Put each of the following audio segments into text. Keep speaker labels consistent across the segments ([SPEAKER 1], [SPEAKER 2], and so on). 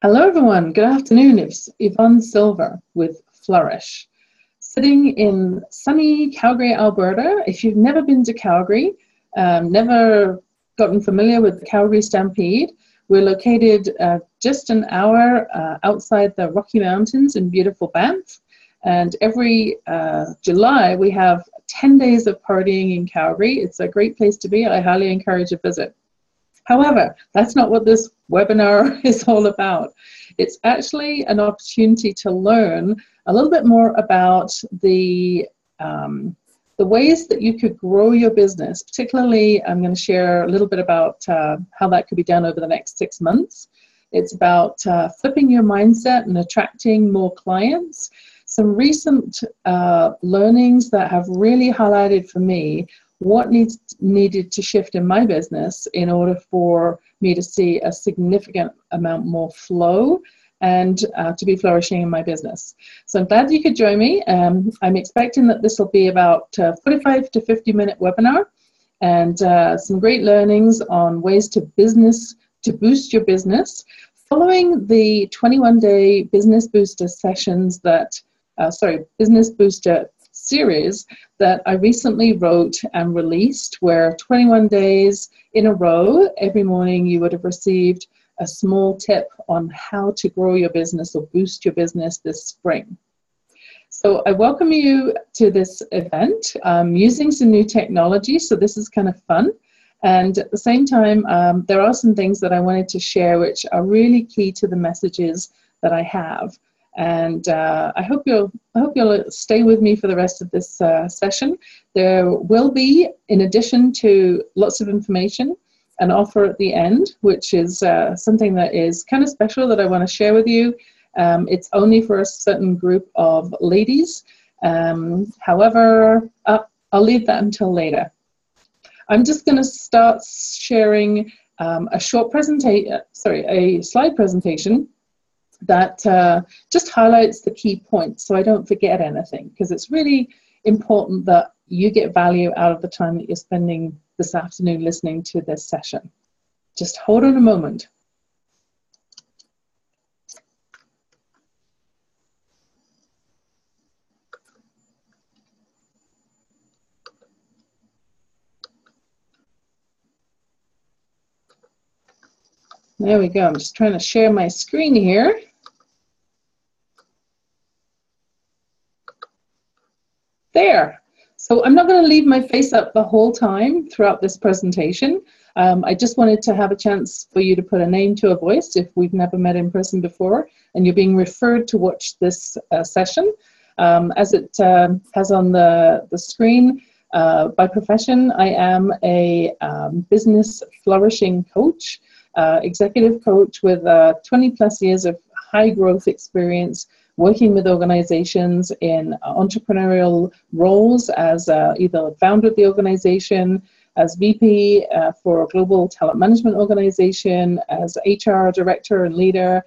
[SPEAKER 1] Hello everyone, good afternoon. It's Yvonne Sil with Flourish, sitting in sunny Calgary, Alberta. If you've never been to Calgary, never gotten familiar with the Calgary Stampede, we're located just an hour outside the Rocky Mountains in beautiful Banff. And every July we have 10 days of partying in Calgary. It's a great place to be. I highly encourage a visit. However, that's not what this webinar is all about. It's actually an opportunity to learn a little bit more about the ways that you could grow your business. Particularly, I'm going to share a little bit about how that could be done over the next 6 months. It's about flipping your mindset and attracting more clients. Some recent learnings that have really highlighted for me what needed to shift in my business in order for me to see a significant amount more flow and to be flourishing in my business. So I'm glad you could join me. I'm expecting that this will be about 45 to 50-minute webinar and some great learnings on ways to boost your business following the 21-day Business Booster sessions that, Business Booster series that I recently wrote and released, where 21 days in a row, every morning you would have received a small tip on how to grow your business or boost your business this spring. So I welcome you to this event. I'm using some new technology, so this is kind of fun. And at the same time, there are some things that I wanted to share which are really key to the messages that I have. And I hope you'll stay with me for the rest of this session. There will be, in addition to lots of information, an offer at the end, which is something that is kind of special that I want to share with you. It's only for a certain group of ladies. However, I'll leave that until later. I'm just going to start sharing a slide presentation that just highlights the key points so I don't forget anything, because it's really important that you get value out of the time that you're spending this afternoon listening to this session. Just hold on a moment. There we go. I'm just trying to share my screen here. There. So I'm not going to leave my face up the whole time throughout this presentation. I just wanted to have a chance for you to put a name to a voice if we've never met in person before and you're being referred to watch this session. As it has on the screen, by profession, I am a business flourishing coach, executive coach with 20 plus years of high growth experience working with organizations in entrepreneurial roles as either founder of the organization, as VP for a global talent management organization, as HR director and leader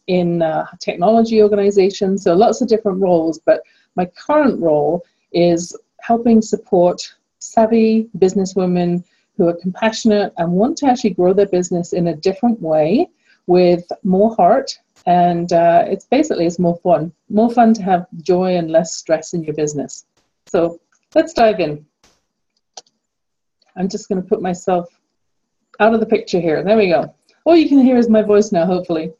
[SPEAKER 1] in technology organizations. So lots of different roles, but my current role is helping support savvy businesswomen who are compassionate and want to actually grow their business in a different way with more heart. And it's more fun to have joy and less stress in your business. So let's dive in. I'm just going to put myself out of the picture here. There we go. All you can hear is my voice now, hopefully.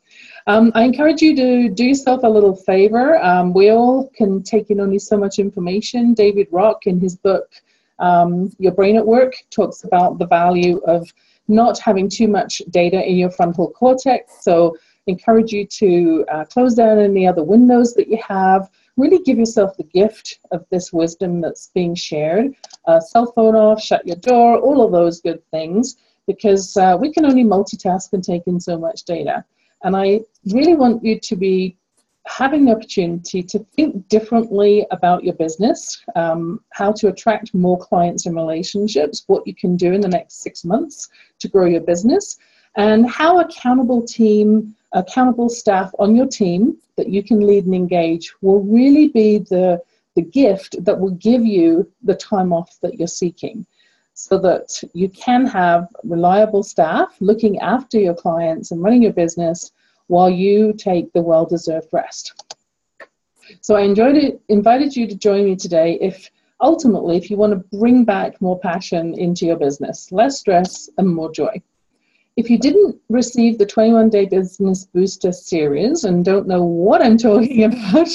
[SPEAKER 1] I encourage you to do yourself a little favor. We all can take in only so much information. David Rock, in his book, Your Brain at Work, talks about the value of not having too much data in your frontal cortex. So encourage you to close down any other windows that you have. Really give yourself the gift of this wisdom that's being shared. Cell phone off, shut your door, all of those good things, because we can only multitask and take in so much data. And I really want you to be having the opportunity to think differently about your business, how to attract more clients and relationships, what you can do in the next 6 months to grow your business, and how accountable staff on your team that you can lead and engage will really be the gift that will give you the time off that you're seeking, so that you can have reliable staff looking after your clients and running your business while you take the well-deserved rest. So I invited you to join me today if you want to bring back more passion into your business, less stress and more joy. If you didn't receive the 21-Day Business Booster series and don't know what I'm talking about,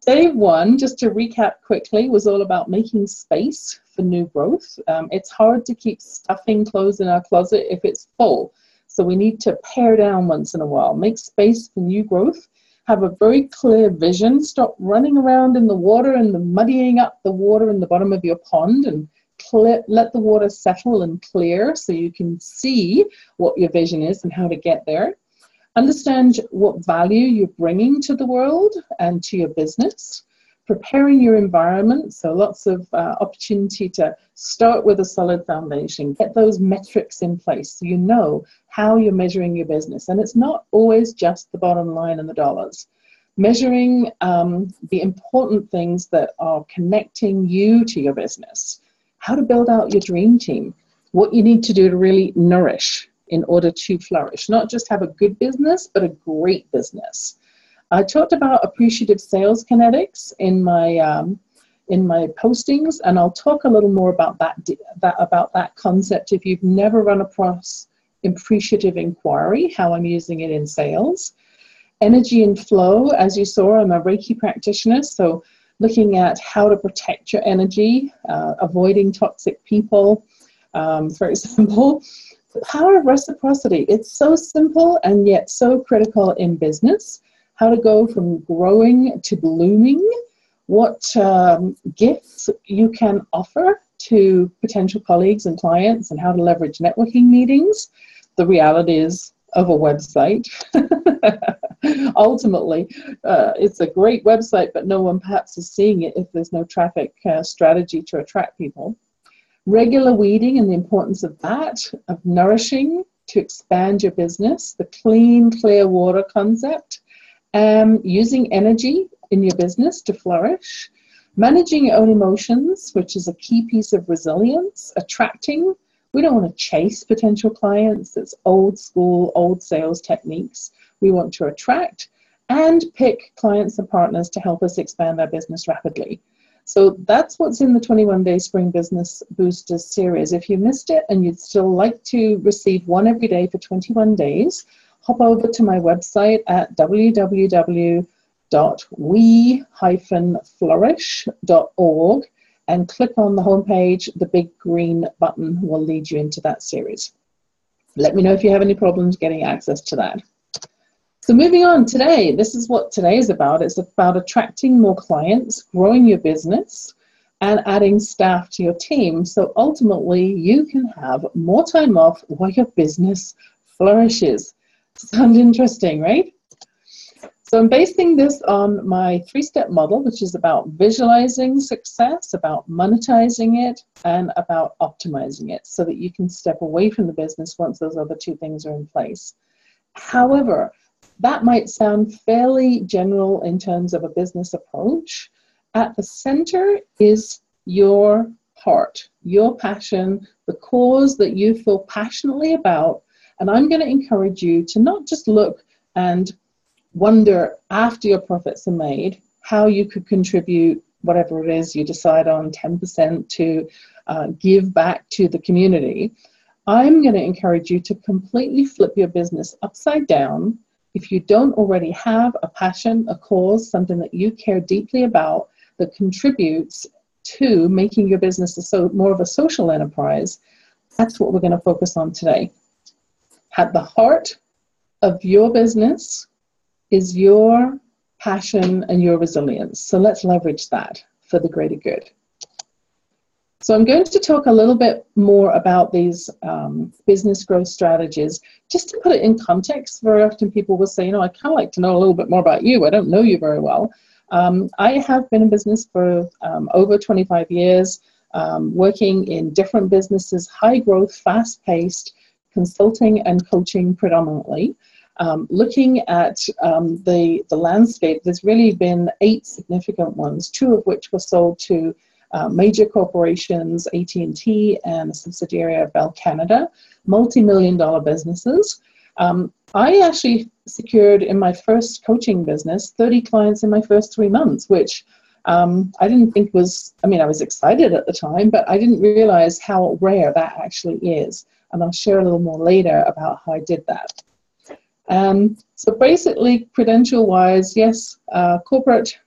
[SPEAKER 1] Day 1, just to recap quickly, was all about making space for new growth. It's hard to keep stuffing clothes in our closet if it's full. So we need to pare down once in a while, make space for new growth, have a very clear vision, stop running around in the water and muddying up the water in the bottom of your pond, and let the water settle and clear so you can see what your vision is and how to get there. Understand what value you're bringing to the world and to your business. Preparing your environment, so lots of opportunity to start with a solid foundation. Get those metrics in place so you know how you're measuring your business. And it's not always just the bottom line and the dollars. Measuring the important things that are connecting you to your business. How to build out your dream team. What you need to do to really nourish in order to flourish. Not just have a good business, but a great business. I talked about appreciative sales kinetics in my postings, and I'll talk a little more about that concept if you've never run across appreciative inquiry, how I'm using it in sales. Energy and flow, as you saw, I'm a Reiki practitioner, so looking at how to protect your energy, avoiding toxic people, for example. The power of reciprocity, it's so simple and yet so critical in business. How to go from growing to blooming, what gifts you can offer to potential colleagues and clients, and how to leverage networking meetings, the realities of a website. Ultimately, it's a great website, but no one perhaps is seeing it if there's no traffic strategy to attract people. Regular weeding and the importance of that, of nourishing to expand your business, the clean, clear water concept, using energy in your business to flourish, managing your own emotions, which is a key piece of resilience, attracting. We don't want to chase potential clients. It's old school, old sales techniques. We want to attract and pick clients and partners to help us expand our business rapidly. So that's what's in the 21-Day Spring Business Boosters series. If you missed it and you'd still like to receive one every day for 21 days, hop over to my website at www.we-flourish.org and click on the homepage. The big green button will lead you into that series. Let me know if you have any problems getting access to that. So moving on today, this is what today is about. It's about attracting more clients, growing your business, and adding staff to your team. So ultimately, you can have more time off while your business flourishes. Sounds interesting, right? So I'm basing this on my 3-step model, which is about visualizing success, about monetizing it, and about optimizing it so that you can step away from the business once those other 2 things are in place. However, that might sound fairly general in terms of a business approach. At the center is your heart, your passion, the cause that you feel passionately about. And I'm going to encourage you to not just look and wonder after your profits are made how you could contribute whatever it is you decide on, 10% to give back to the community. I'm going to encourage you to completely flip your business upside down. If you don't already have a passion, a cause, something that you care deeply about that contributes to making your business more of a social enterprise, that's what we're going to focus on today. At the heart of your business is your passion and your resilience. So let's leverage that for the greater good. So I'm going to talk a little bit more about these business growth strategies, just to put it in context. Very often people will say, I'd kind of like to know a little bit more about you. I don't know you very well. I have been in business for over 25 years, working in different businesses, high growth, fast paced, consulting and coaching predominantly. Looking at the landscape, there's really been 8 significant ones, 2 of which were sold to major corporations, AT&T and a subsidiary of Bell Canada, multi-million-dollar businesses. I actually secured in my first coaching business 30 clients in my first 3 months, which I didn't think was, I mean, I was excited at the time, but I didn't realize how rare that actually is. And I'll share a little more later about how I did that. So basically, credential-wise, yes, corporate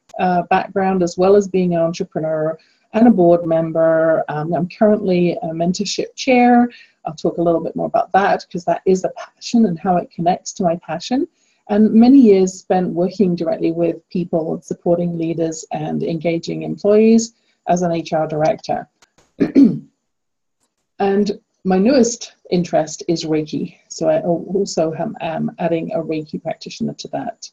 [SPEAKER 1] background as well as being an entrepreneur and a board member. I'm currently a mentorship chair. I'll talk a little bit more about that because that is a passion and how it connects to my passion. And many years spent working directly with people, supporting leaders and engaging employees as an HR director. And my newest interest is Reiki. So I also am adding a Reiki practitioner to that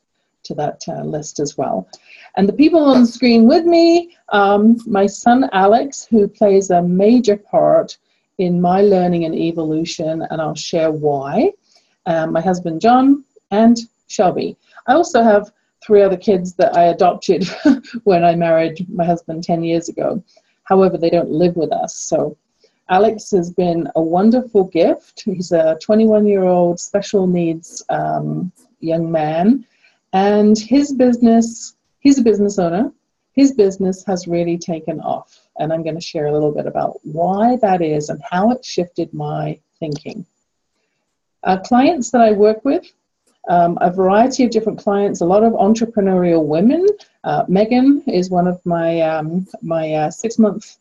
[SPEAKER 1] list as well. And the people on the screen with me, my son Alex, who plays a major part in my learning and evolution, and I'll share why. My husband John and Shelby. I also have 3 other kids that I adopted when I married my husband 10 years ago. However, they don't live with us. So Alex has been a wonderful gift. He's a 21-year-old special needs young man. And his business, he's a business owner. His business has really taken off. And I'm going to share a little bit about why that is and how it shifted my thinking. Clients that I work with, a variety of different clients, a lot of entrepreneurial women. Megan is one of my my 6-month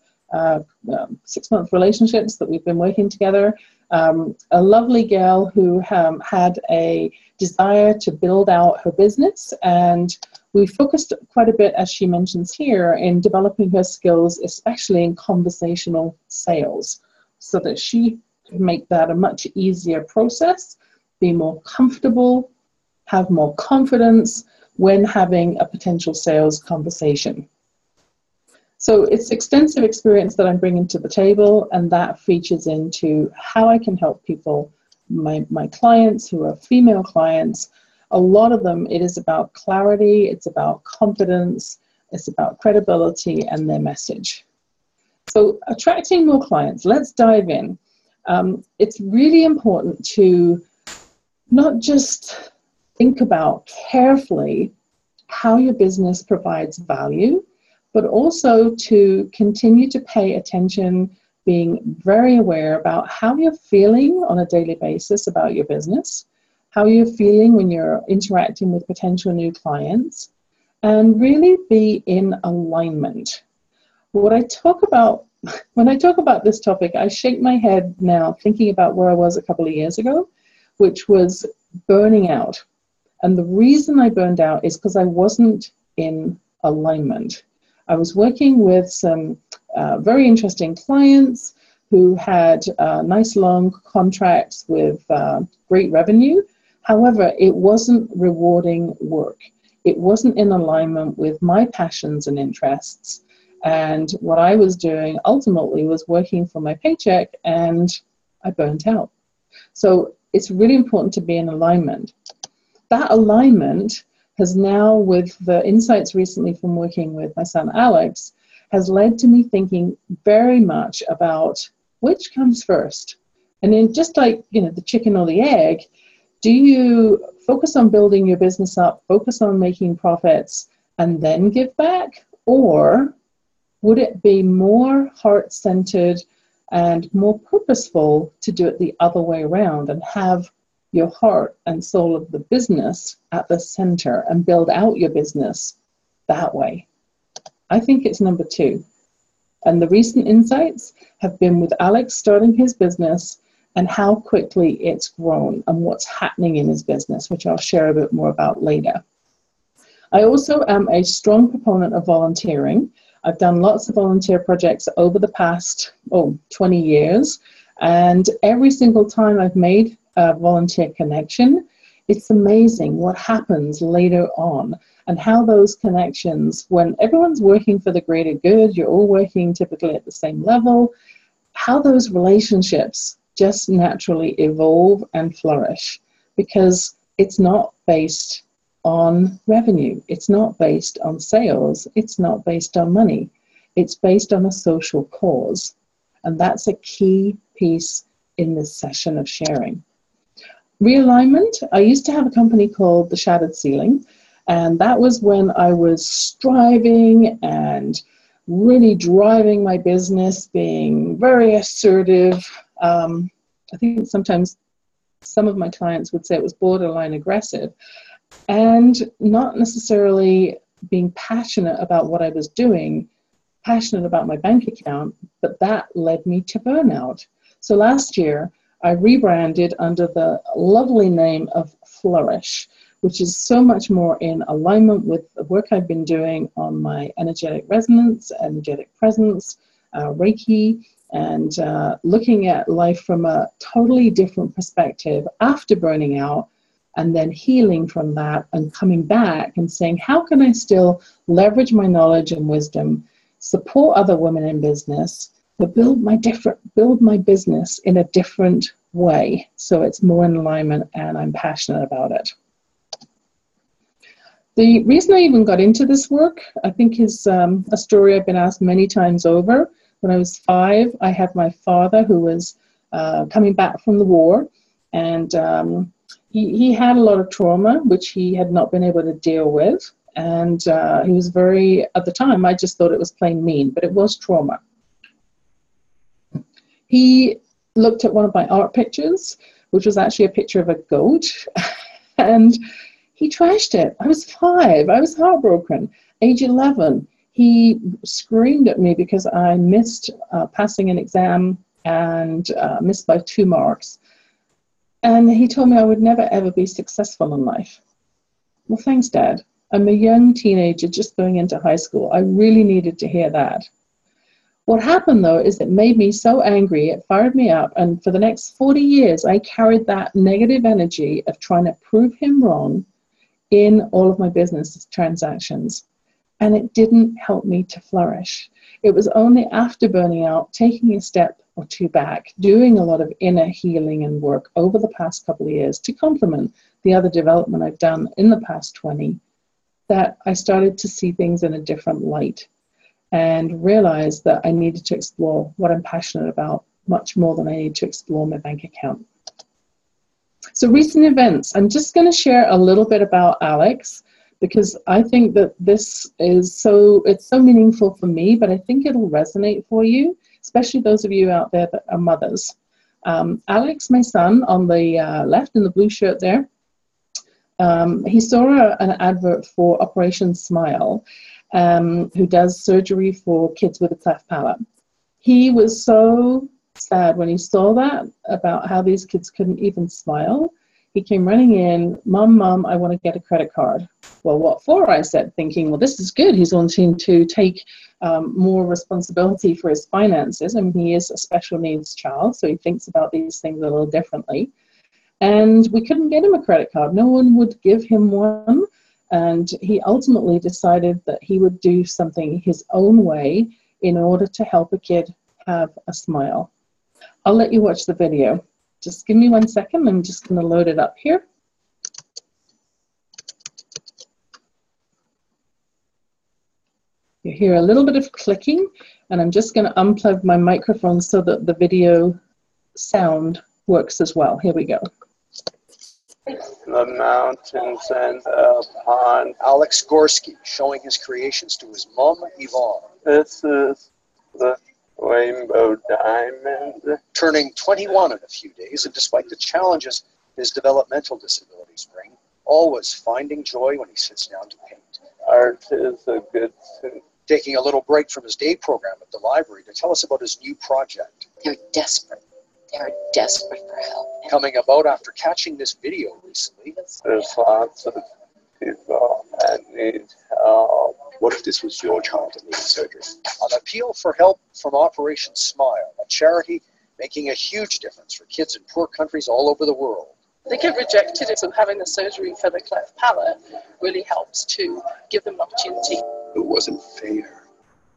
[SPEAKER 1] relationships that we've been working together. A lovely girl who had a desire to build out her business, and we focused quite a bit, as she mentions here, in developing her skills, especially in conversational sales, so that she can make that a much easier process, be more comfortable, have more confidence when having a potential sales conversation. So it's extensive experience that I'm bringing to the table, and that features into how I can help people, my clients who are female clients. A lot of them, it is about clarity, it's about confidence, it's about credibility and their message. So attracting more clients, let's dive in. It's really important to not just think about carefully how your business provides value, but also to continue to pay attention, being very aware about how you're feeling on a daily basis about your business, how you're feeling when you're interacting with potential new clients, and really be in alignment. When I talk about this topic, I shake my head now thinking about where I was a couple of years ago, which was burning out. And the reason I burned out is because I wasn't in alignment. I was working with some very interesting clients who had nice long contracts with great revenue. However, it wasn't rewarding work. It wasn't in alignment with my passions and interests. And what I was doing ultimately was working for my paycheck, and I burnt out. So it's really important to be in alignment. That alignment has now, with the insights recently from working with my son Alex, has led to me thinking very much about which comes first. And then just like, the chicken or the egg, do you focus on building your business up, focus on making profits, and then give back? Or would it be more heart-centered and more purposeful to do it the other way around and have your heart and soul of the business at the center and build out your business that way? I think it's number 2. And the recent insights have been with Alex starting his business and how quickly it's grown and what's happening in his business, which I'll share a bit more about later. I also am a strong proponent of volunteering. I've done lots of volunteer projects over the past 20 years. And every single time I've made a volunteer connection, it's amazing what happens later on and how those connections, when everyone's working for the greater good, you're all working typically at the same level, how those relationships just naturally evolve and flourish, because it's not based on revenue. It's not based on sales. It's not based on money. It's based on a social cause. And that's a key piece in this session of sharing. Realignment. I used to have a company called The Shattered Ceiling, and that was when I was striving and really driving my business, being very assertive. I think sometimes some of my clients would say it was borderline aggressive, and not necessarily being passionate about what I was doing, passionate about my bank account, but that led me to burnout. So last year, I rebranded under the lovely name of Flourish, which is so much more in alignment with the work I've been doing on my energetic resonance, energetic presence, Reiki, and looking at life from a totally different perspective after burning out, and then healing from that and coming back and saying, how can I still leverage my knowledge and wisdom, support other women in business, but build my business in a different way so it's more in alignment and I'm passionate about it. The reason I even got into this work, I think, is a story I've been asked many times over. When I was 5, I had my father who was coming back from the war, and he had a lot of trauma, which he had not been able to deal with. And he was very, at the time, I just thought it was plain mean, but it was trauma. He looked at one of my art pictures, which was actually a picture of a goat, and he trashed it. I was 5. I was heartbroken. Age 11, he screamed at me because I missed passing an exam and missed by 2 marks. And he told me I would never, ever be successful in life. Well, thanks, Dad. I'm a young teenager just going into high school. I really needed to hear that. What happened, though, is it made me so angry, it fired me up, and for the next 40 years, I carried that negative energy of trying to prove him wrong in all of my business transactions, and it didn't help me to flourish. It was only after burning out, taking a step or 2 back, doing a lot of inner healing and work over the past couple of years to complement the other development I've done in the past 20, that I started to see things in a different light and realized that I needed to explore what I'm passionate about much more than I need to explore my bank account. So recent events, I'm just going to share a little bit about Alex, because I think that this is so meaningful for me, but I think it'll resonate for you, especially those of you out there that are mothers. Alex, my son, on the left in the blue shirt there, he saw an advert for Operation Smile, who does surgery for kids with a cleft palate. He was so sad when he saw that, about how these kids couldn't even smile. He came running in, Mom, I want to get a credit card. Well, what for? I said, thinking, well, this is good. He's wanting to take more responsibility for his finances. I mean, he is a special needs child, so he thinks about these things a little differently. And we couldn't get him a credit card. No one would give him one. And he ultimately decided that he would do something his own way in order to help a kid have a smile. I'll let you watch the video. Just give me 1 second. I'm just going to load it up here. You hear a little bit of clicking, and I'm just going to unplug my microphone so that the video sound works as well. Here we go.
[SPEAKER 2] The mountains and the pond.
[SPEAKER 3] Alex Gorski showing his creations to his mom, Yvonne.
[SPEAKER 2] This is the rainbow diamond.
[SPEAKER 3] Turning 21 in a few days, and despite the challenges his developmental disabilities bring, always finding joy when he sits down to paint.
[SPEAKER 2] Art is a good thing.
[SPEAKER 3] Taking a little break from his day program at the library to tell us about his new project.
[SPEAKER 4] They're desperate. They're desperate for help.
[SPEAKER 3] Coming about after catching this video recently.
[SPEAKER 2] There's lots of people that need help.
[SPEAKER 5] What if this was your child that needed surgery?
[SPEAKER 3] An appeal for help from Operation Smile, a charity making a huge difference for kids in poor countries all over the world.
[SPEAKER 6] They get rejected, so having the surgery for the cleft palate really helps to give them an opportunity.
[SPEAKER 5] It wasn't fair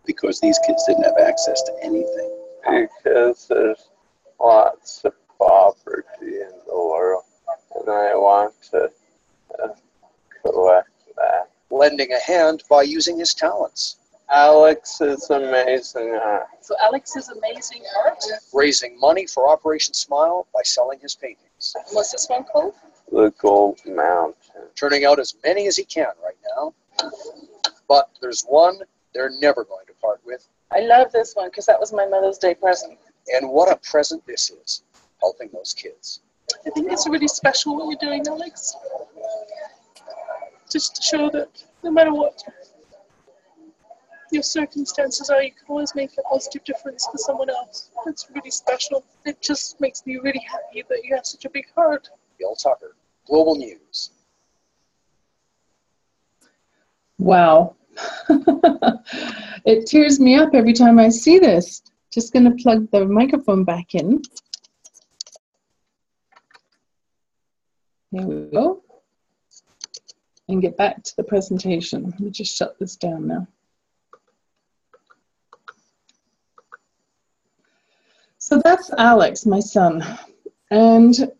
[SPEAKER 5] because these kids didn't have access to anything.
[SPEAKER 2] Because there's lots of poverty in the world, and I want to collect that.
[SPEAKER 3] Lending a hand by using his talents.
[SPEAKER 2] Alex's amazing art.
[SPEAKER 6] So Alex's amazing art.
[SPEAKER 3] Raising money for Operation Smile by selling his paintings.
[SPEAKER 6] What's this one called?
[SPEAKER 2] The Gold Mountain.
[SPEAKER 3] Turning out as many as he can right now. But there's one they're never going to part with.
[SPEAKER 6] I love this one because that was my Mother's Day present.
[SPEAKER 3] And what a present this is, helping those kids.
[SPEAKER 6] I think it's really special what you're doing, Alex. Just to show that no matter what your circumstances are, you can always make a positive difference for someone else. It's really special. It just makes me really happy that you have such a big heart.
[SPEAKER 3] Bill Tucker, Global News.
[SPEAKER 1] Wow. It tears me up every time I see this. Just going to plug the microphone back in. There we go. And get back to the presentation. Let me just shut this down now. So that's Alex, my son. And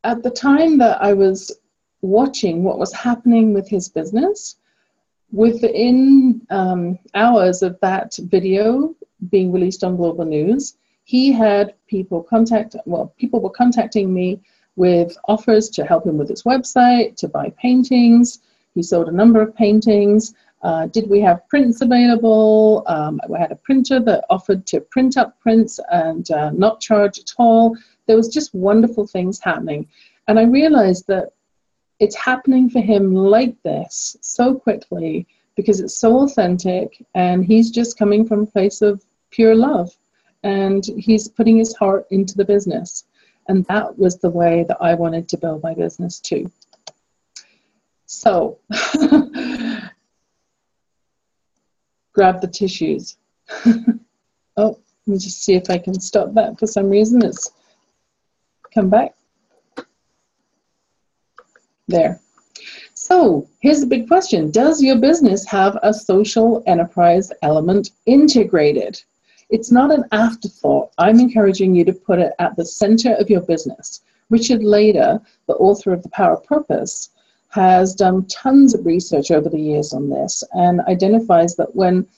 [SPEAKER 1] at the time that I was watching what was happening with his business, within hours of that video being released on Global News, he had people people were contacting me with offers to help him with his website, to buy paintings. He sold a number of paintings. Did we have prints available? We had a printer that offered to print up prints and not charge at all. There was just wonderful things happening. And I realized that it's happening for him like this so quickly because it's so authentic, and he's just coming from a place of pure love, and he's putting his heart into the business. And that was the way that I wanted to build my business too. So, grab the tissues. Oh, let me just see if I can stop that. For some reason, it's come back. There. So, here's a big question. Does your business have a social enterprise element integrated? It's not an afterthought. I'm encouraging you to put it at the center of your business. Richard Lader, the author of The Power of Purpose, has done tons of research over the years on this and identifies that when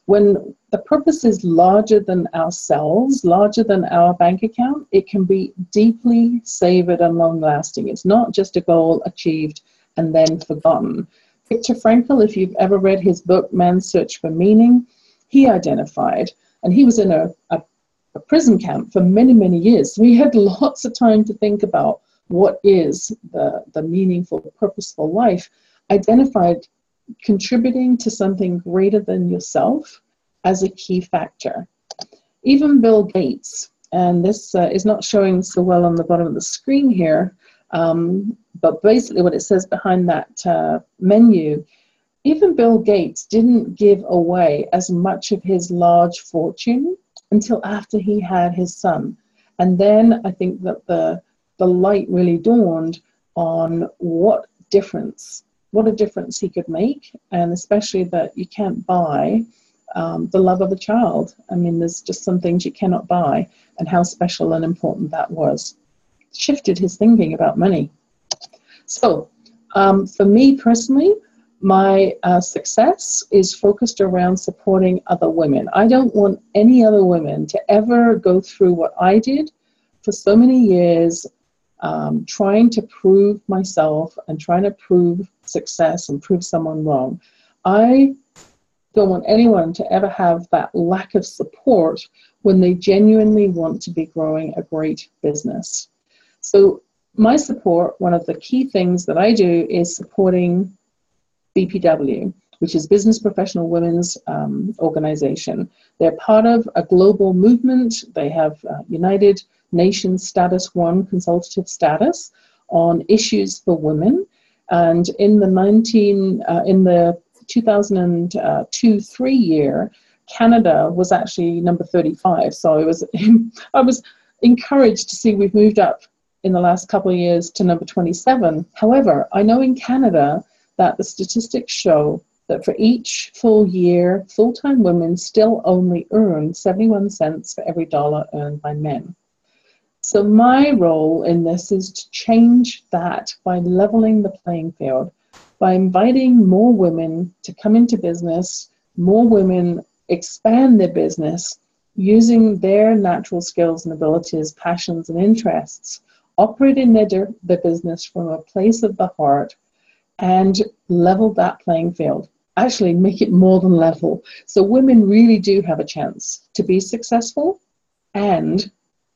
[SPEAKER 1] the purpose is larger than ourselves, larger than our bank account, it can be deeply savored and long-lasting. It's not just a goal achieved and then forgotten. Viktor Frankl, if you've ever read his book, Man's Search for Meaning, he identified, and he was in a prison camp for many, many years. So he had lots of time to think about what is the meaningful, purposeful life, identified contributing to something greater than yourself as a key factor. Even Bill Gates, and this is not showing so well on the bottom of the screen here, but basically what it says behind that menu, even Bill Gates didn't give away as much of his large fortune until after he had his son. And then I think that the light really dawned on what a difference he could make, and especially that you can't buy the love of a child. I mean, there's just some things you cannot buy, and how special and important that was. Shifted his thinking about money. So for me personally, my success is focused around supporting other women. I don't want any other women to ever go through what I did for so many years, trying to prove myself and trying to prove success and prove someone wrong. I don't want anyone to ever have that lack of support when they genuinely want to be growing a great business. So my support, one of the key things that I do is supporting BPW, which is Business Professional Women's Organization. They're part of a global movement. They have United Nations Status 1 consultative status on issues for women. And in the 2002-3 year, Canada was actually number 35. So I was encouraged to see we've moved up in the last couple of years to number 27. However, I know in Canada that the statistics show that for each full year, full-time women still only earn 71 cents for every dollar earned by men. So my role in this is to change that by leveling the playing field, by inviting more women to come into business, more women expand their business using their natural skills and abilities, passions and interests, operating their business from a place of the heart, and level that playing field. Actually make it more than level. So women really do have a chance to be successful and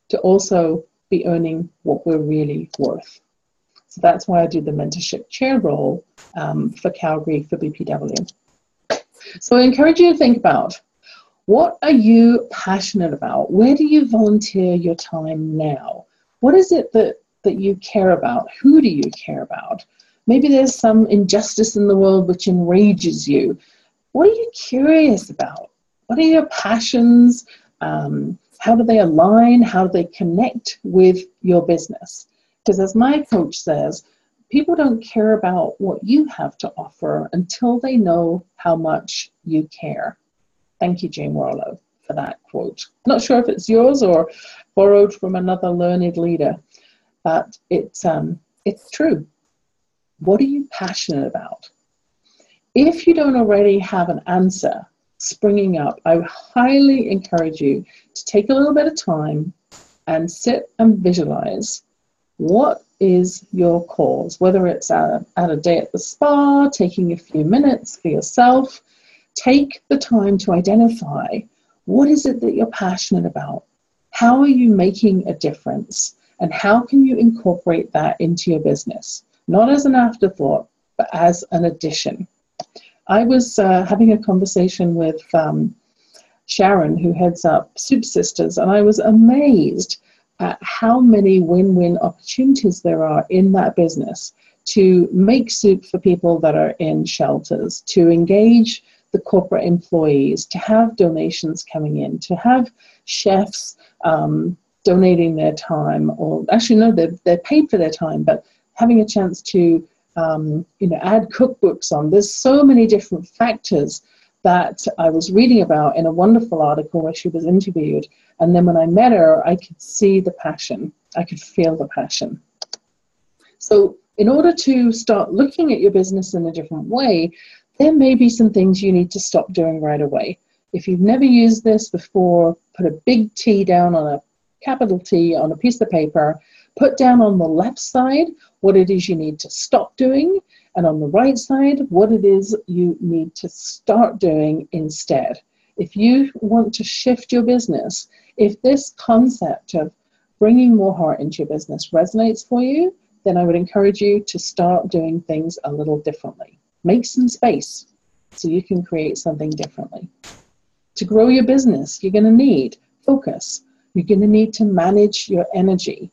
[SPEAKER 1] to also be earning what we're really worth. So that's why I do the mentorship chair role for Calgary for BPW. So I encourage you to think about, what are you passionate about? Where do you volunteer your time now? What is it that you care about? Who do you care about? Maybe there's some injustice in the world which enrages you. What are you curious about? What are your passions? How do they align? How do they connect with your business? Because as my coach says, people don't care about what you have to offer until they know how much you care. Thank you, Jane Warlow, for that quote. Not sure if it's yours or borrowed from another learned leader, but it's true. What are you passionate about? If you don't already have an answer springing up, I highly encourage you to take a little bit of time and sit and visualize what is your cause, whether it's at a day at the spa, taking a few minutes for yourself. Take the time to identify, what is it that you're passionate about? How are you making a difference? And how can you incorporate that into your business? Not as an afterthought, but as an addition. I was having a conversation with Sharon, who heads up Soup Sisters, and I was amazed at how many win-win opportunities there are in that business to make soup for people that are in shelters, to engage the corporate employees, to have donations coming in, to have chefs donating their time, or actually no, they're paid for their time, but having a chance to add cookbooks on. There's so many different factors that I was reading about in a wonderful article where she was interviewed. And then when I met her, I could see the passion. I could feel the passion. So in order to start looking at your business in a different way, there may be some things you need to stop doing right away. If you've never used this before, put a big T down on a capital T on a piece of paper, put down on the left side what it is you need to stop doing, and on the right side what it is you need to start doing instead. If you want to shift your business, if this concept of bringing more heart into your business resonates for you, then I would encourage you to start doing things a little differently. Make some space so you can create something differently. To grow your business, you're going to need focus. You're going to need to manage your energy.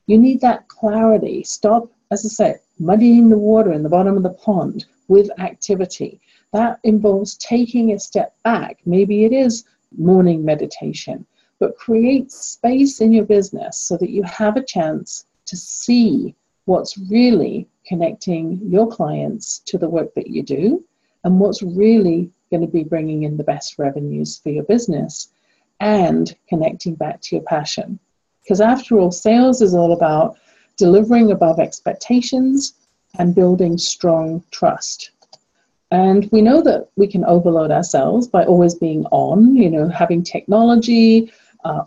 [SPEAKER 1] You need that clarity. Stop, as I said, muddying the water in the bottom of the pond with activity. That involves taking a step back. Maybe it is morning meditation, but create space in your business so that you have a chance to see what's really connecting your clients to the work that you do and what's really going to be bringing in the best revenues for your business and connecting back to your passion. Because after all, sales is all about delivering above expectations and building strong trust. And we know that we can overload ourselves by always being on, having technology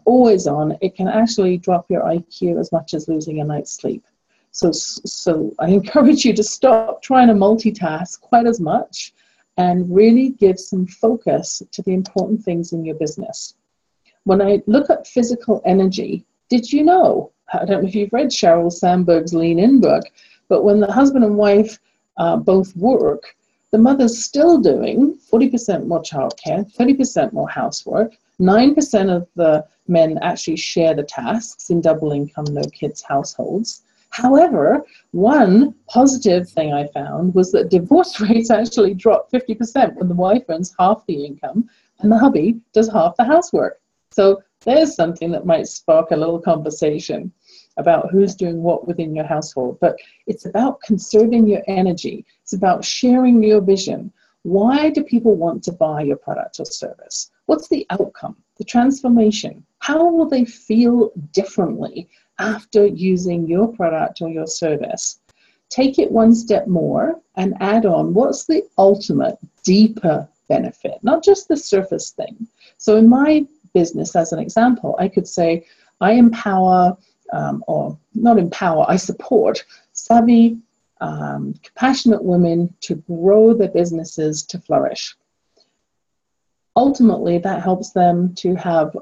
[SPEAKER 1] always on. It can actually drop your IQ as much as losing a night's sleep. So I encourage you to stop trying to multitask quite as much and really give some focus to the important things in your business. When I look at physical energy, did you know, I don't know if you've read Sheryl Sandberg's Lean In book, but when the husband and wife both work, the mother's still doing 40% more childcare, 30% more housework, 9% of the men actually share the tasks in double income, no kids households. However, one positive thing I found was that divorce rates actually dropped 50% when the wife earns half the income and the hubby does half the housework. So there's something that might spark a little conversation about who's doing what within your household. But it's about conserving your energy. It's about sharing your vision. Why do people want to buy your product or service? What's the outcome, the transformation? How will they feel differently after using your product or your service? Take it one step more and add on, what's the ultimate, deeper benefit, not just the surface thing. So in my business, as an example, I could say I empower, or not empower, I support savvy, compassionate women to grow their businesses to flourish. Ultimately, that helps them to have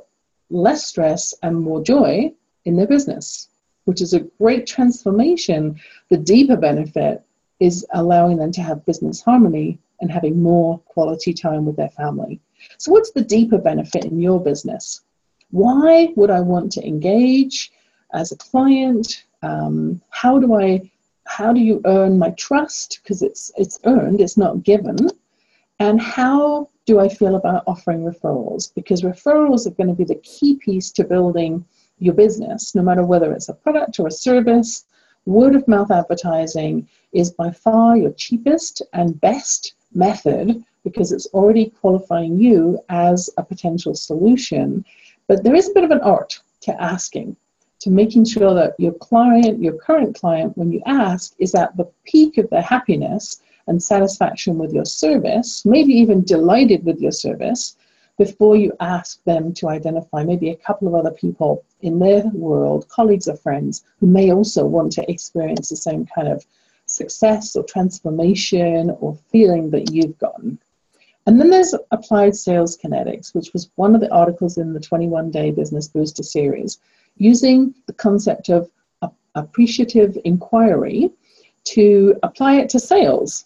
[SPEAKER 1] less stress and more joy in their business, which is a great transformation. The deeper benefit is allowing them to have business harmony and having more quality time with their family. So what's the deeper benefit in your business? Why would I want to engage as a client? How do you earn my trust? Because it's earned, it's not given. And how do I feel about offering referrals? Because referrals are going to be the key piece to building your business, no matter whether it's a product or a service. Word of mouth advertising is by far your cheapest and best method because it's already qualifying you as a potential solution. But there is a bit of an art to asking, to making sure that your client, your current client, when you ask, is at the peak of their happiness and satisfaction with your service, maybe even delighted with your service, before you ask them to identify maybe a couple of other people in their world, colleagues or friends, who may also want to experience the same kind of success or transformation or feeling that you've gotten. And then there's applied sales kinetics, which was one of the articles in the 21-day Business Booster series, using the concept of appreciative inquiry to apply it to sales.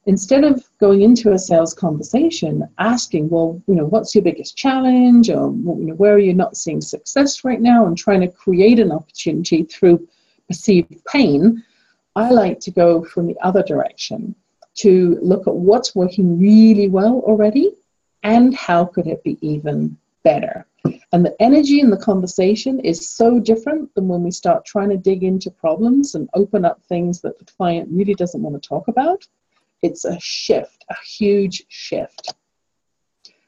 [SPEAKER 1] Instead of going into a sales conversation, asking, well, what's your biggest challenge, or where are you not seeing success right now, and trying to create an opportunity through perceived pain, I like to go from the other direction to look at what's working really well already and how could it be even better. And the energy in the conversation is so different than when we start trying to dig into problems and open up things that the client really doesn't want to talk about. It's a shift, a huge shift.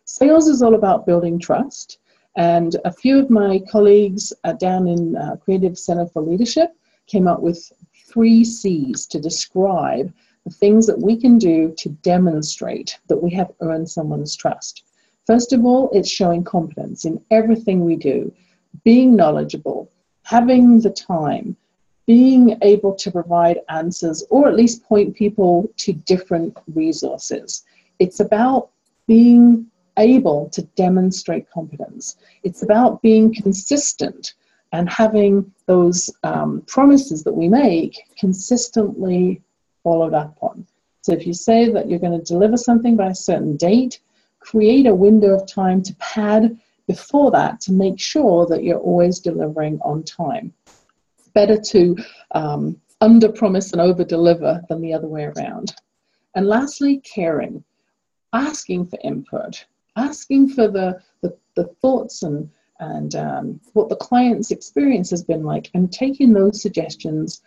[SPEAKER 1] Sales is all about building trust. And a few of my colleagues down in Creative Center for Leadership came up with 3 C's to describe the things that we can do to demonstrate that we have earned someone's trust. First of all, it's showing competence in everything we do, being knowledgeable, having the time, being able to provide answers, or at least point people to different resources. It's about being able to demonstrate competence. It's about being consistent and having those promises that we make consistently followed up on. So if you say that you're going to deliver something by a certain date, create a window of time to pad before that to make sure that you're always delivering on time. It's better to under-promise and over-deliver than the other way around. And lastly, caring. Asking for input. Asking for the thoughts and what the client's experience has been like, and taking those suggestions,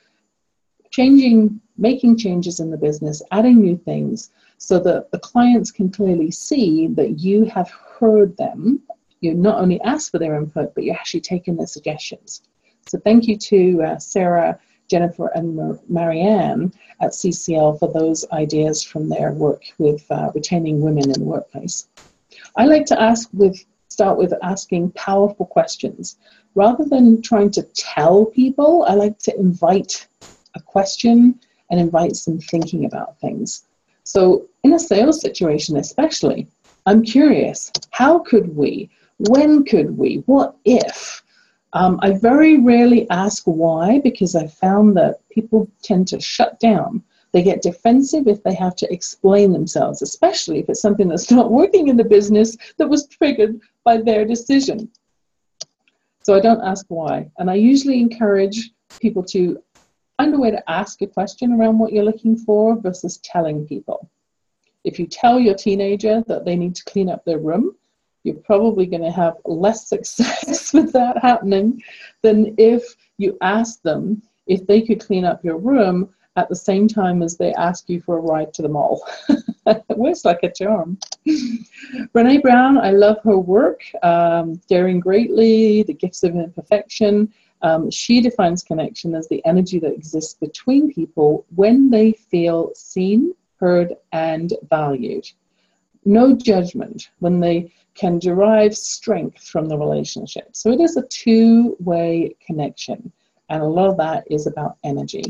[SPEAKER 1] making changes in the business, adding new things, so that the clients can clearly see that you have heard them. You not only asked for their input, but you're actually taking their suggestions. So thank you to Sarah, Jennifer, and Marianne at CCL for those ideas from their work with retaining women in the workplace. I like to start with asking powerful questions. Rather than trying to tell people, I like to invite a question and invite some thinking about things. So in a sales situation especially, I'm curious, how could we? When could we? What if? I very rarely ask why, because I found that people tend to shut down. They get defensive if they have to explain themselves, especially if it's something that's not working in the business that was triggered by their decision. So I don't ask why. And I usually encourage people to find a way to ask a question around what you're looking for versus telling people. If you tell your teenager that they need to clean up their room, you're probably going to have less success with that happening than if you ask them if they could clean up your room at the same time as they ask you for a ride to the mall. It works like a charm. Brené Brown, I love her work, Daring Greatly, The Gifts of Imperfection. She defines connection as the energy that exists between people when they feel seen, heard, and valued. no judgment, when they can derive strength from the relationship. So it is a two-way connection, and a lot of that is about energy.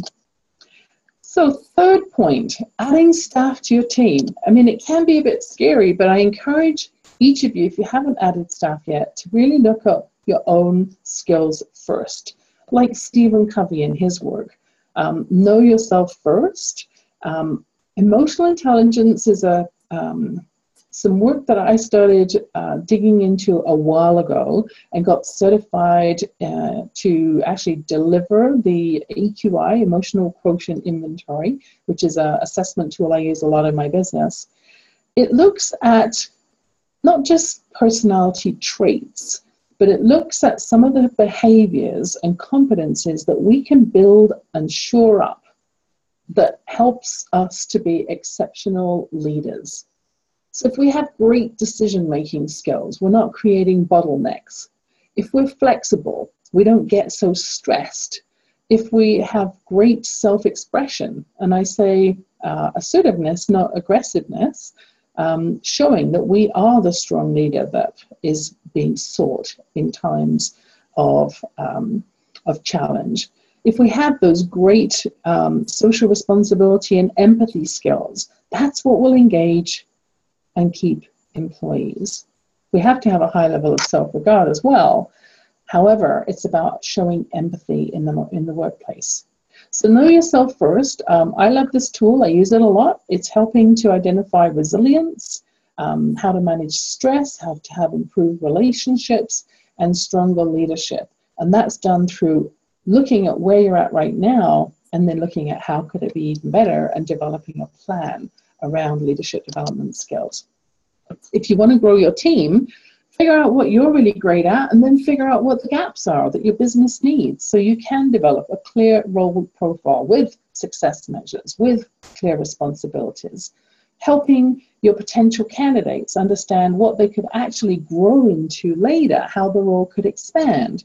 [SPEAKER 1] So third point, adding staff to your team. I mean, it can be a bit scary, but I encourage each of you, if you haven't added staff yet, to really look up your own skills first. Like Stephen Covey in his work, know yourself first. Emotional intelligence is some work that I started digging into a while ago and got certified to actually deliver the EQI, Emotional Quotient Inventory, which is an assessment tool I use a lot in my business. It looks at not just personality traits, but it looks at some of the behaviors and competencies that we can build and shore up that helps us to be exceptional leaders. So if we have great decision-making skills, we're not creating bottlenecks. If we're flexible, we don't get so stressed. If we have great self-expression, and I say assertiveness, not aggressiveness, showing that we are the strong leader that is being sought in times of challenge. If we have those great social responsibility and empathy skills, that's what will engage and keep employees. We have to have a high level of self-regard as well. However, it's about showing empathy in the workplace. So know yourself first. I love this tool. I use it a lot. It's helping to identify resilience, how to manage stress, how to have improved relationships, and stronger leadership. And that's done through looking at where you're at right now, and then looking at how could it be even better, and developing a plan around leadership development skills. If you want to grow your team, figure out what you're really great at, and then figure out what the gaps are that your business needs, so you can develop a clear role profile with success measures, with clear responsibilities, helping your potential candidates understand what they could actually grow into later, how the role could expand,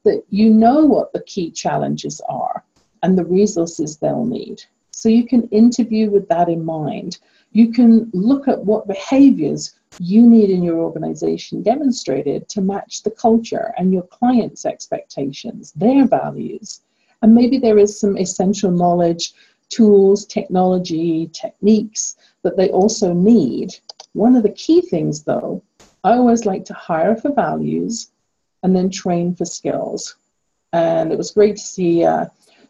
[SPEAKER 1] that you know what the key challenges are and the resources they'll need. So you can interview with that in mind. You can look at what behaviors you need in your organization demonstrated to match the culture and your clients' expectations, their values. And maybe there is some essential knowledge, tools, technology, techniques that they also need. One of the key things, though, I always like to hire for values and then train for skills. And it was great to see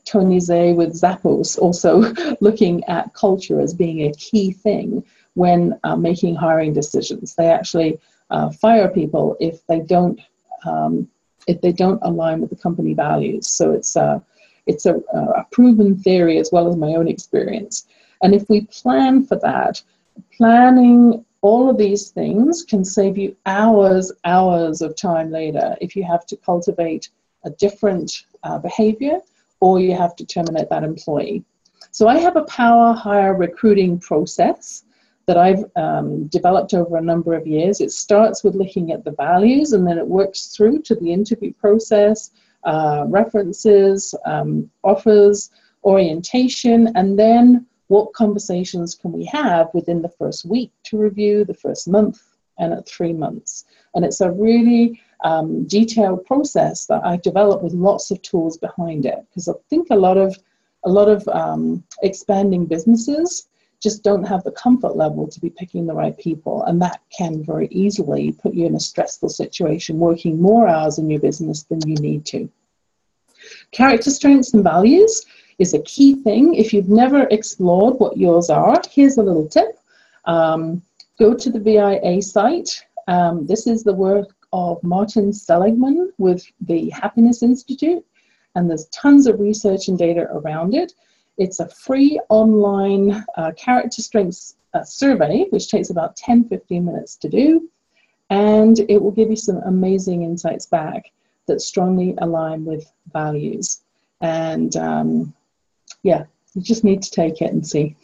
[SPEAKER 1] Tony Zay with Zappos also looking at culture as being a key thing when making hiring decisions. They actually fire people if they don't align with the company values. So it's a proven theory as well as my own experience. And if we plan for that, planning all of these things can save you hours of time later if you have to cultivate a different behavior, or you have to terminate that employee. So I have a power hire recruiting process that I've developed over a number of years. It starts with looking at the values, and then it works through to the interview process, references, offers, orientation, and then what conversations can we have within the first week to review, the first month, and at 3 months. And it's a really detailed process that I've developed with lots of tools behind it, because I think a lot of expanding businesses just don't have the comfort level to be picking the right people, and that can very easily put you in a stressful situation, working more hours in your business than you need to. Character strengths and values is a key thing. If you've never explored what yours are, here's a little tip. Go to the VIA site. This is the work of Martin Seligman with the Happiness Institute, and there's tons of research and data around it. It's a free online character strengths survey, which takes about 10-15 minutes to do, and it will give you some amazing insights back that strongly align with values. And yeah, you just need to take it and see.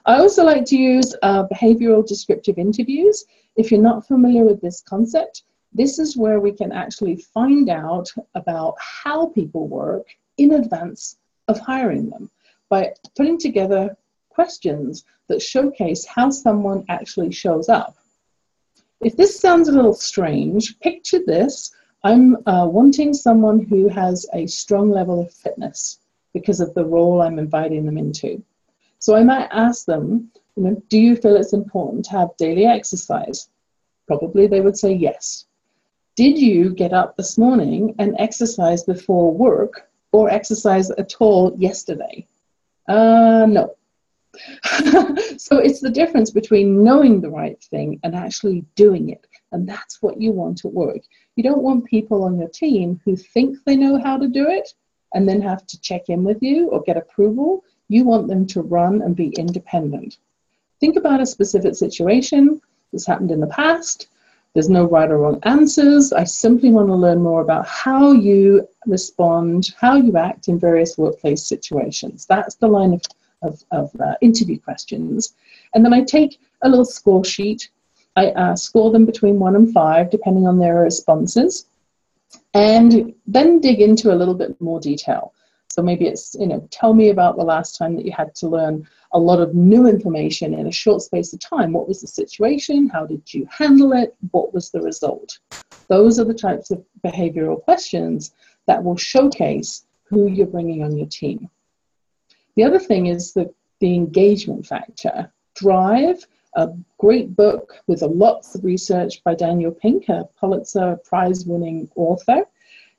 [SPEAKER 1] I also like to use behavioural descriptive interviews. If you're not familiar with this concept, this is where we can actually find out about how people work in advance of hiring them by putting together questions that showcase how someone actually shows up. If this sounds a little strange, picture this. I'm wanting someone who has a strong level of fitness because of the role I'm inviting them into. So I might ask them, do you feel it's important to have daily exercise? Probably they would say yes. Did you get up this morning and exercise before work or exercise at all yesterday? No. So it's the difference between knowing the right thing and actually doing it. And that's what you want at work. You don't want people on your team who think they know how to do it and then have to check in with you or get approval. You want them to run and be independent. Think about a specific situation that's happened in the past. There's no right or wrong answers. I simply want to learn more about how you respond, how you act in various workplace situations. That's the line of interview questions. And then I take a little score sheet. I score them between 1 and 5, depending on their responses, and then dig into a little bit more detail. So maybe it's, tell me about the last time that you had to learn a lot of new information in a short space of time. What was the situation? How did you handle it? What was the result? Those are the types of behavioral questions that will showcase who you're bringing on your team. The other thing is the engagement factor. Drive, a great book with lots of research by Daniel Pink, a Pulitzer Prize-winning author,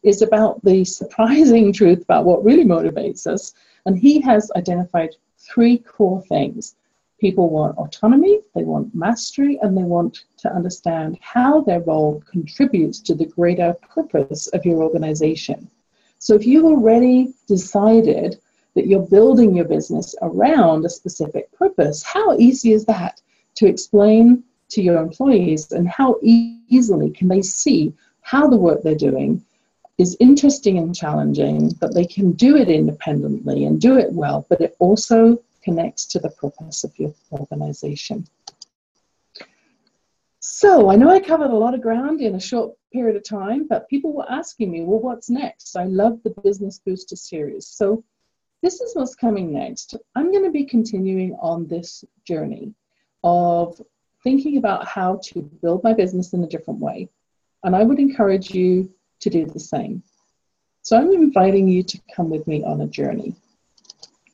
[SPEAKER 1] is about the surprising truth about what really motivates us. And he has identified 3 core things. People want autonomy, they want mastery, and they want to understand how their role contributes to the greater purpose of your organization. So if you've already decided that you're building your business around a specific purpose, how easy is that to explain to your employees, and how easily can they see how the work they're doing is interesting and challenging, that they can do it independently and do it well, but it also connects to the purpose of your organization. So I know I covered a lot of ground in a short period of time, but people were asking me, well, what's next? I love the Business Booster series. So this is what's coming next. I'm going to be continuing on this journey of thinking about how to build my business in a different way. And I would encourage you to do the same. So I'm inviting you to come with me on a journey.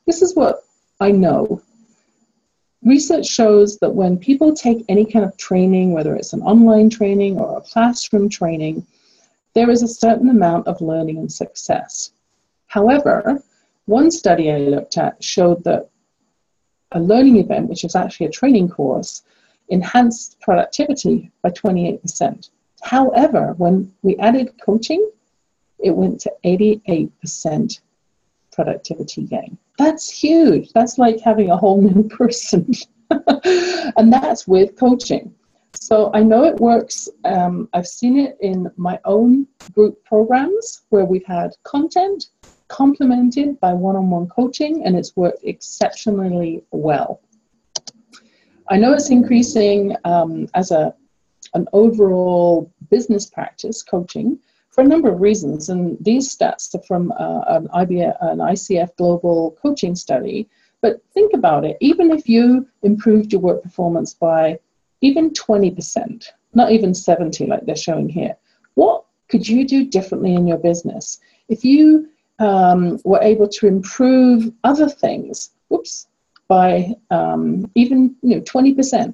[SPEAKER 1] This is what I know. Research shows that when people take any kind of training, whether it's an online training or a classroom training, there is a certain amount of learning and success. However, one study I looked at showed that a learning event, which is actually a training course, enhanced productivity by 28%. However, when we added coaching, it went to 88% productivity gain. That's huge. That's like having a whole new person. And that's with coaching. So I know it works. I've seen it in my own group programs where we've had content complemented by one-on-one coaching, and it's worked exceptionally well. I know it's increasing as an overall business practice, coaching, for a number of reasons. And these stats are from an ICF Global Coaching Study. But think about it. Even if you improved your work performance by even 20%, not even 70 like they're showing here, what could you do differently in your business? If you were able to improve other things, by even 20%,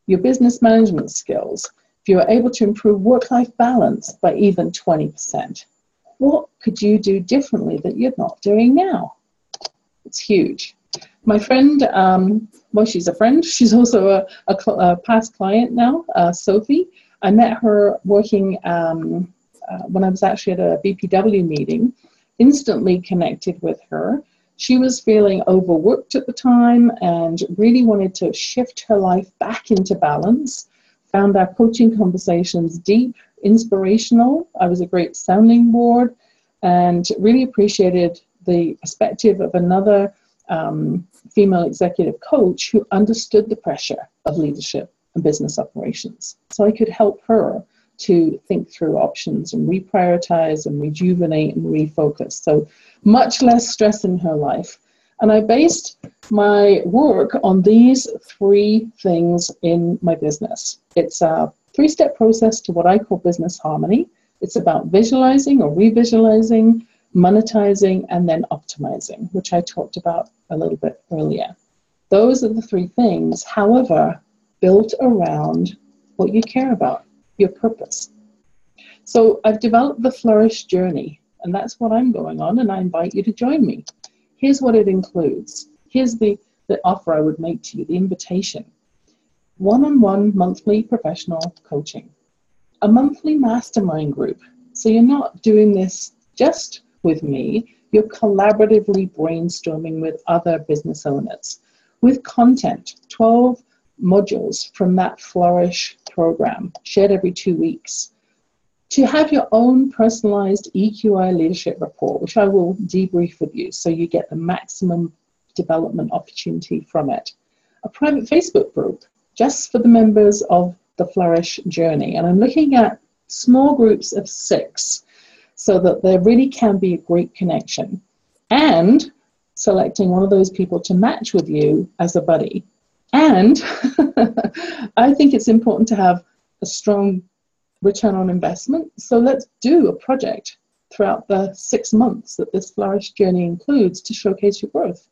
[SPEAKER 1] your business management skills, if you were able to improve work-life balance by even 20%, what could you do differently that you're not doing now? It's huge. My friend, well, she's a friend. She's also a past client now, Sophie. I met her working when I was actually at a BPW meeting, instantly connected with her. She was feeling overworked at the time and really wanted to shift her life back into balance. Found our coaching conversations deep, inspirational. I was a great sounding board and really appreciated the perspective of another female executive coach who understood the pressure of leadership and business operations. So I could help her to think through options and reprioritize and rejuvenate and refocus. So much less stress in her life. And I based my work on these 3 things in my business. It's a 3-step process to what I call business harmony. It's about visualizing or revisualizing, monetizing, and then optimizing, which I talked about a little bit earlier. Those are the 3 things, however, built around what you care about, your purpose. So I've developed the Flourish Journey, and that's what I'm going on, and I invite you to join me. Here's what it includes. Here's the offer I would make to you, the invitation. One-on-one monthly professional coaching. A monthly mastermind group. So you're not doing this just with me, you're collaboratively brainstorming with other business owners. With content, 12 modules from that Flourish program, shared every 2 weeks. To have your own personalized EQI leadership report, which I will debrief with you so you get the maximum development opportunity from it. A private Facebook group just for the members of the Flourish Journey. And I'm looking at small groups of 6 so that there really can be a great connection. And selecting one of those people to match with you as a buddy. And I think it's important to have a strong return on investment. So let's do a project throughout the 6 months that this Flourish Journey includes to showcase your growth.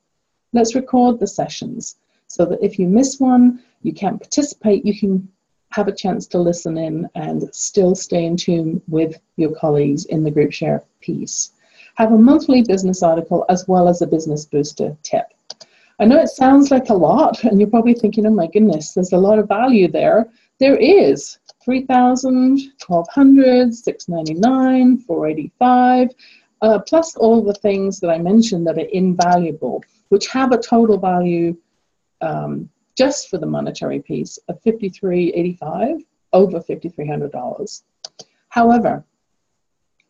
[SPEAKER 1] Let's record the sessions so that if you miss one, you can't participate, you can have a chance to listen in and still stay in tune with your colleagues in the group share piece. Have a monthly business article as well as a business booster tip. I know it sounds like a lot, and you're probably thinking, oh my goodness, there's a lot of value there. There is. $3,000, $1,200, $699, $485, plus all the things that I mentioned that are invaluable, which have a total value just for the monetary piece of $5,385, over $5,300. However,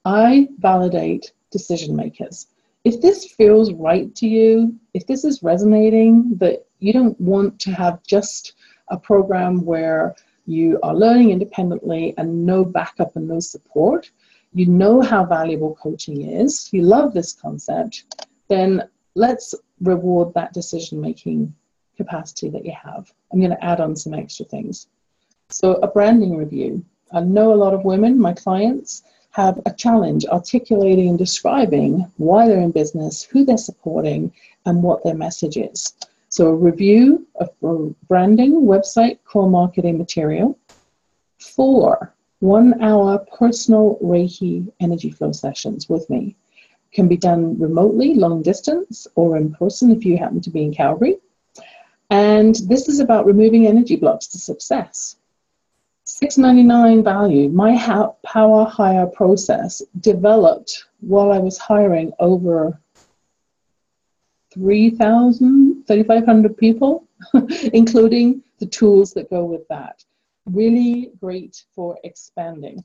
[SPEAKER 1] I validate decision makers. If this feels right to you, if this is resonating, that you don't want to have just a program where you are learning independently and no backup and no support, you know how valuable coaching is, you love this concept, then let's reward that decision-making capacity that you have. I'm going to add on some extra things. So a branding review. I know a lot of women, my clients, have a challenge articulating and describing why they're in business, who they're supporting, and what their message is. So a review of branding, website, core marketing material. 4 1-hour personal Reiki energy flow sessions with me. Can be done remotely, long distance, or in person if you happen to be in Calgary. And this is about removing energy blocks to success. $699 value. My Power Hire process developed while I was hiring over 3,500 people, including the tools that go with that. Really great for expanding,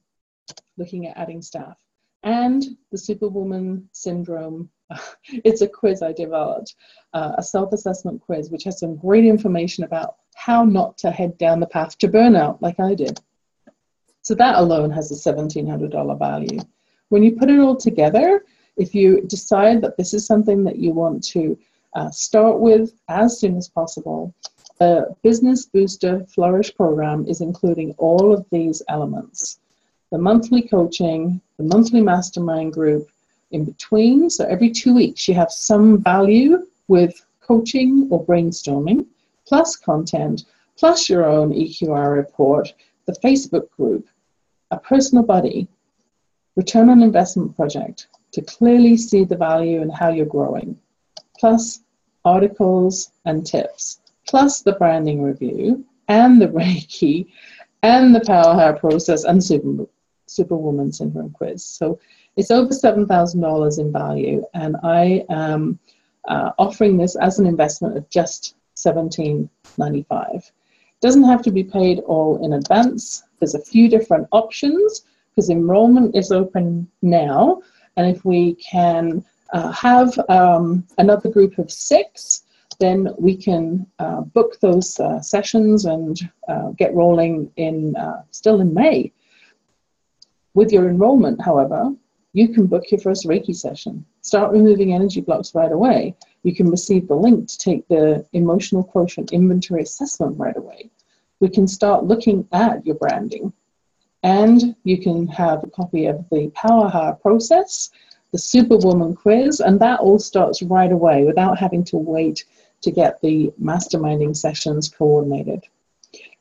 [SPEAKER 1] looking at adding staff. And the Superwoman Syndrome, it's a quiz I developed, a self-assessment quiz, which has some great information about how not to head down the path to burnout like I did. So that alone has a $1,700 value. When you put it all together, if you decide that this is something that you want to start with as soon as possible, the Business Booster Flourish program is including all of these elements. The monthly coaching, the monthly mastermind group in between. So every 2 weeks you have some value with coaching or brainstorming, plus content, plus your own EQR report, the Facebook group, a personal buddy, return on investment project to clearly see the value and how you're growing, plus articles and tips, plus the branding review and the Reiki and the Power Hair process and Superwoman Syndrome quiz. So it's over $7,000 in value, and I am offering this as an investment of just $1,795. Doesn't have to be paid all in advance. There's a few different options because enrollment is open now, and if we can have another group of 6, then we can book those sessions and get rolling in still in May. With your enrollment, however, you can book your first Reiki session. Start removing energy blocks right away. You can receive the link to take the emotional quotient inventory assessment right away. We can start looking at your branding. And you can have a copy of the Power Hour process, the Superwoman quiz, and that all starts right away without having to wait to get the masterminding sessions coordinated.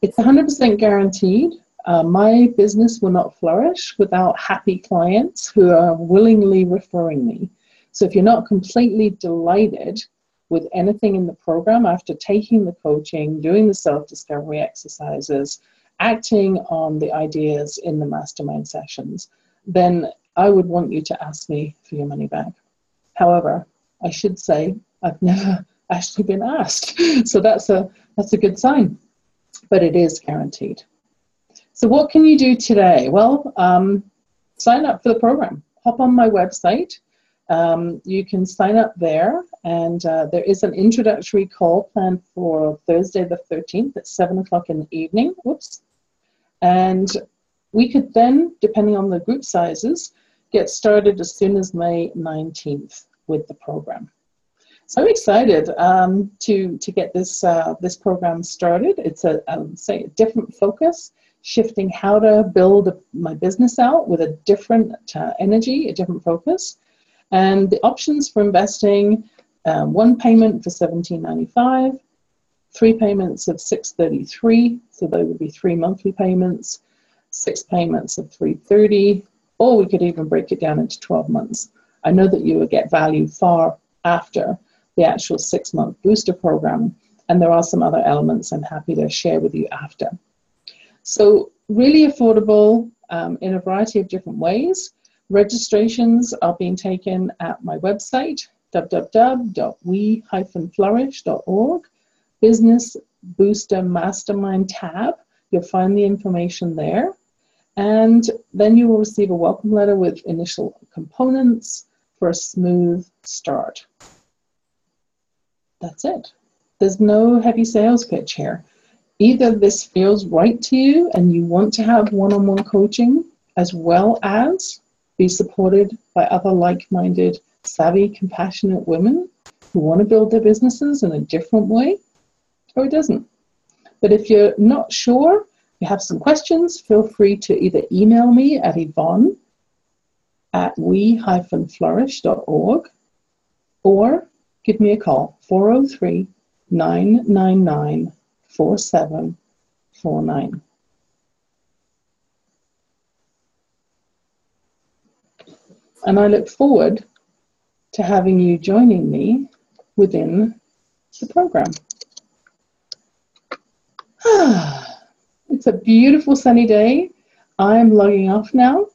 [SPEAKER 1] It's 100% guaranteed. My business will not flourish without happy clients who are willingly referring me. So if you're not completely delighted with anything in the program after taking the coaching, doing the self-discovery exercises, acting on the ideas in the mastermind sessions, then I would want you to ask me for your money back. However, I should say I've never actually been asked. So that's a good sign, but it is guaranteed. So what can you do today? Well, sign up for the program. Hop on my website. You can sign up there, and there is an introductory call planned for Thursday the 13th at 7 o'clock in the evening. Whoops. And we could then, depending on the group sizes, get started as soon as May 19th with the program. So I'm excited to get this program started. It's a different focus, shifting how to build my business out with a different energy, a different focus. And the options for investing, one payment for $17.95, 3 payments of $633, so they would be 3 monthly payments, 6 payments of $330, or we could even break it down into 12 months. I know that you will get value far after the actual 6-month booster program, and there are some other elements I'm happy to share with you after. So really affordable in a variety of different ways. Registrations are being taken at my website, www.we-flourish.org. Business Booster Mastermind tab. You'll find the information there. And then you will receive a welcome letter with initial components for a smooth start. That's it. There's no heavy sales pitch here. Either this feels right to you and you want to have one-on-one coaching, as well as be supported by other like-minded, savvy, compassionate women who want to build their businesses in a different way, or it doesn't. But if you're not sure, you have some questions, feel free to either email me at yvonne@we-flourish.org or give me a call, 403-999-4749. And I look forward to having you joining me within the program. It's a beautiful sunny day. I'm logging off now.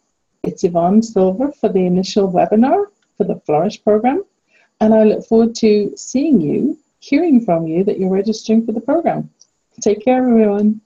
[SPEAKER 1] It's Yvonne Sil for the initial webinar for the Flourish program. And I look forward to seeing you, hearing from you that you're registering for the program. Take care, everyone.